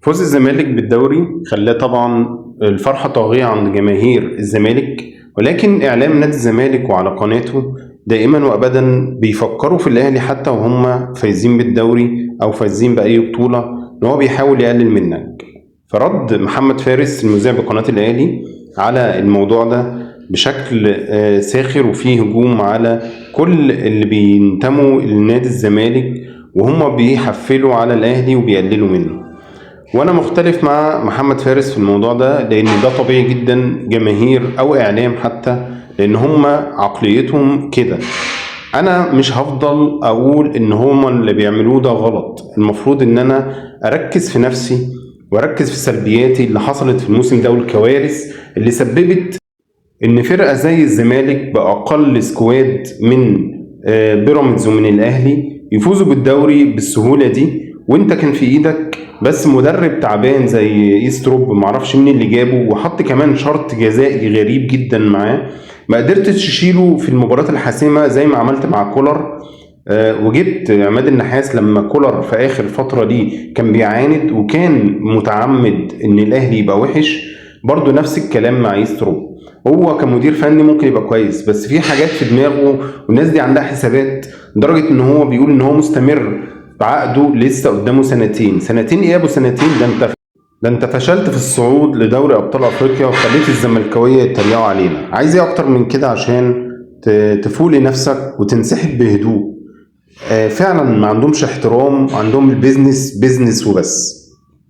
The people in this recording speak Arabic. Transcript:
فوز الزمالك بالدوري خلاه طبعا الفرحة طاغية عند جماهير الزمالك، ولكن إعلام نادي الزمالك وعلى قناته دائما وأبدا بيفكروا في الأهلي حتى وهم فايزين بالدوري أو فايزين بأي بطولة إن هو بيحاول يقلل منك. فرد محمد فارس المذيع بقناة الأهلي على الموضوع ده بشكل ساخر وفيه هجوم على كل اللي بينتموا لنادي الزمالك وهم بيحفلوا على الأهلي وبيقللوا منه. وانا مختلف مع محمد فارس في الموضوع ده، لان ده طبيعي جدا جماهير او اعلام حتى، لان هم عقليتهم كده. انا مش هفضل اقول ان هم اللي بيعملوه ده غلط. المفروض ان انا اركز في نفسي واركز في سلبياتي اللي حصلت في الموسم ده والكوارث اللي سببت ان فرقه زي الزمالك باقل سكواد من بيراميدز ومن الاهلي يفوزوا بالدوري بالسهوله دي، وانت كان في ايدك بس مدرب تعبان زي ايستروب معرفش مين اللي جابه، وحط كمان شرط جزائي غريب جدا معاه. ما قدرتش تشيله في المباراه الحاسمه زي ما عملت مع كولر. وجبت عماد النحاس لما كولر في اخر فتره دي كان بيعاند وكان متعمد ان الاهلي يبقى وحش. برضو نفس الكلام مع ايستروب. هو كمدير فني ممكن يبقى كويس بس في حاجات في دماغه، والناس دي عندها حسابات، لدرجه ان هو بيقول ان هو مستمر بعقده لسه قدامه سنتين. سنتين ايه يا ابو سنتين؟ ده انت فشلت في الصعود لدوري ابطال افريقيا وخليت الزملكاويه يتريقوا علينا. عايز ايه اكتر من كده عشان تفوق لنفسك وتنسحب بهدوء؟ فعلا ما عندهمش احترام، عندهم البيزنس بيزنس وبس.